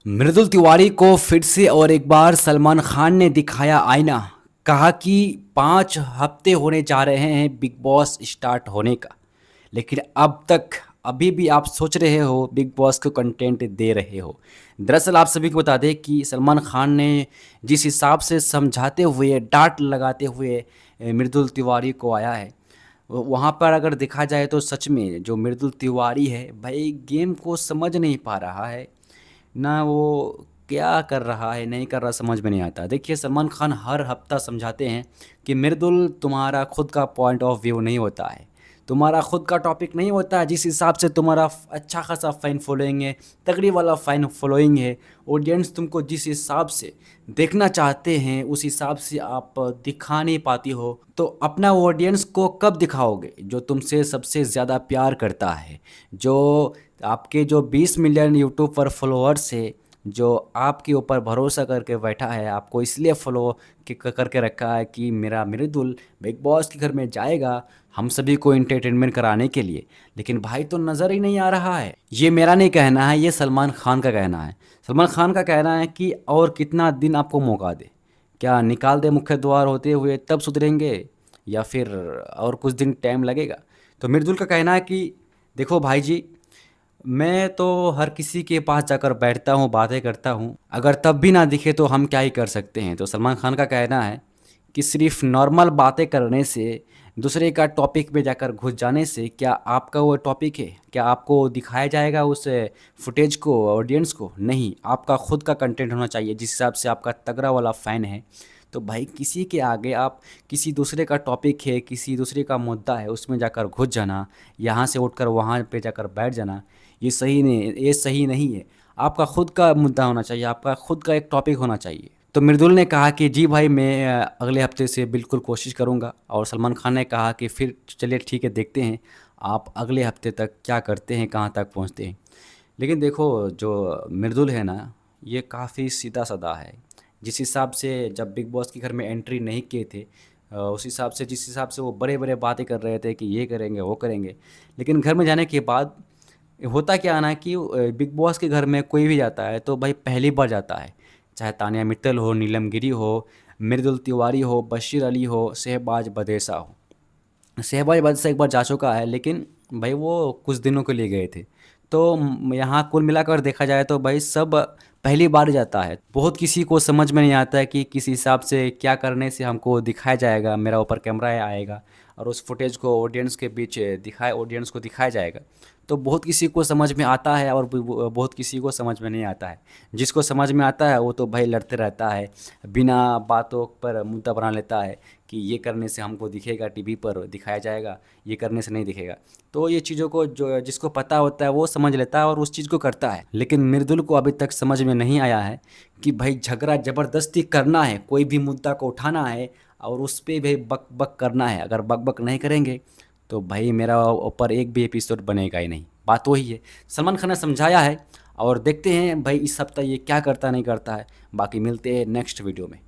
मृदुल तिवारी को फिर से और एक बार सलमान खान ने दिखाया आईना। कहा कि 5 हफ्ते होने जा रहे हैं बिग बॉस स्टार्ट होने का, लेकिन अब तक अभी भी आप सोच रहे हो बिग बॉस को कंटेंट दे रहे हो। दरअसल आप सभी को बता दें कि सलमान खान ने जिस हिसाब से समझाते हुए डांट लगाते हुए मृदुल तिवारी को आया है, वहाँ पर अगर देखा जाए तो सच में जो मृदुल तिवारी है भाई गेम को समझ नहीं पा रहा है ना। वो क्या कर रहा है नहीं कर रहा समझ में नहीं आता। देखिए सलमान खान हर हफ्ता समझाते हैं कि मृदुल तुम्हारा खुद का पॉइंट ऑफ व्यू नहीं होता है, तुम्हारा खुद का टॉपिक नहीं होता है। जिस हिसाब से तुम्हारा अच्छा खासा फ़ैन फॉलोइंग है, तगड़ी वाला फ़ैन फॉलोइंग है, ऑडियंस तुमको जिस हिसाब से देखना चाहते हैं उस हिसाब से आप दिखा नहीं पाती हो, तो अपना ऑडियंस को कब दिखाओगे जो तुमसे सबसे ज़्यादा प्यार करता है, जो आपके जो 20 मिलियन यूट्यूब पर फॉलोअर्स है, जो आपके ऊपर भरोसा करके बैठा है, आपको इसलिए फॉलो करके रखा है कि मेरा मृदुल बिग बॉस के घर में जाएगा हम सभी को एंटरटेनमेंट कराने के लिए। लेकिन भाई तो नज़र ही नहीं आ रहा है। ये मेरा नहीं कहना है, ये सलमान खान का कहना है। सलमान खान का कहना है कि और कितना दिन आपको मौका दे, क्या निकाल दे मुख्य द्वार होते हुए तब सुधरेंगे या फिर और कुछ दिन टाइम लगेगा। तो मृदुल का कहना है कि देखो भाई जी, मैं तो हर किसी के पास जाकर बैठता हूँ, बातें करता हूँ, अगर तब भी ना दिखे तो हम क्या ही कर सकते हैं। तो सलमान खान का कहना है कि सिर्फ नॉर्मल बातें करने से, दूसरे का टॉपिक में जाकर घुस जाने से क्या आपका वो टॉपिक है, क्या आपको दिखाया जाएगा उस फुटेज को ऑडियंस को? नहीं, आपका खुद का कंटेंट होना चाहिए जिस हिसाब से आपका तगड़ा वाला फ़ैन है। तो भाई किसी के आगे आप किसी दूसरे का टॉपिक है, किसी दूसरे का मुद्दा है, उसमें जाकर घुस जाना, यहाँ से उठकर वहाँ पे जाकर बैठ जाना, ये सही नहीं है। आपका खुद का मुद्दा होना चाहिए, आपका खुद का एक टॉपिक होना चाहिए। तो मृदुल ने कहा कि जी भाई मैं अगले हफ्ते से बिल्कुल कोशिश करूँगा, और सलमान खान ने कहा कि फिर चलिए ठीक है, देखते हैं आप अगले हफ्ते तक क्या करते हैं, कहाँ तक पहुँचते हैं। लेकिन देखो जो मृदुल है ना, ये काफ़ी सीधा-साधा है। जिस हिसाब से जब बिग बॉस के घर में एंट्री नहीं किए थे, उस हिसाब से जिस हिसाब से वो बड़े-बड़े बातें कर रहे थे कि ये करेंगे, वो करेंगे। लेकिन घर में जाने के बाद होता क्या है ना कि बिग बॉस के घर में कोई भी जाता है तो भाई पहली बार जाता है। चाहे तानिया मित्तल हो, नीलम गिरी हो, मृदुल तिवारी हो, बशीर अली हो, शहबाज बदेसा हो। शहबाज बदशाह एक बार जा चुका है, लेकिन भाई वो कुछ दिनों के लिए गए थे। तो यहाँ कुल मिलाकर देखा जाए तो भाई सब पहली बार जाता है। बहुत किसी को समझ में नहीं आता है कि किस हिसाब से क्या करने से हमको दिखाया जाएगा, मेरा ऊपर कैमरा आएगा और उस फुटेज को ऑडियंस के बीच ऑडियंस को दिखाया जाएगा। तो बहुत किसी को समझ में आता है और बहुत किसी को समझ में नहीं आता है। जिसको समझ में आता है वो तो भाई लड़ते रहता है, बिना बातों पर मुद्दा बना लेता है कि ये करने से हमको दिखेगा, टीवी पर दिखाया जाएगा, ये करने से नहीं दिखेगा। तो ये चीज़ों को जो जिसको पता होता है वो समझ लेता है और उस चीज़ को करता है। लेकिन मृदुल को अभी तक समझ में नहीं आया है कि भाई झगड़ा ज़बरदस्ती करना है, कोई भी मुद्दा को उठाना है और उस पे भी बक बक करना है। अगर बक बक नहीं करेंगे तो भाई मेरा ऊपर एक भी एपिसोड बनेगा ही नहीं। बात वही है, सलमान खान ने समझाया है और देखते हैं भाई इस हफ्ता ये क्या करता नहीं करता है। बाकी मिलते हैं नेक्स्ट वीडियो में।